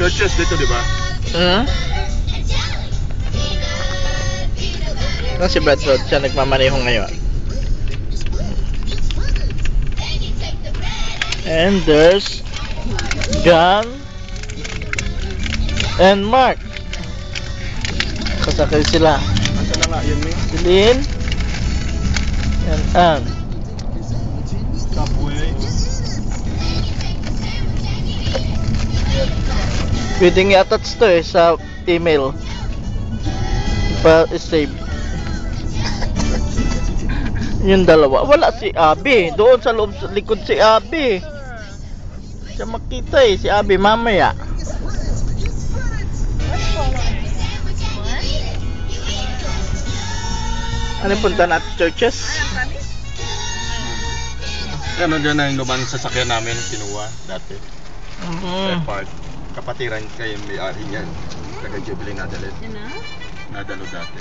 churches dito, di ba? Si Bradford, siya nagmamaneho ngayon. And there's John and Mark. Kasakay sila. Asa na nga, yun may Si Lynn and Ann. subway. Pwedeng i-attach to sa email. Pa-save. Yung dalawa. Wala si Abby. Doon sa loob, sa likod si Abby. Siya makita si Abby mamaya. Ano punta natin? Churches? Ano dyan na yung lumang sasakyan namin kinuha dati. Park. Kapatiran kayo may-ari yan. Taga Jubilee Nadalo. Nadalo dati.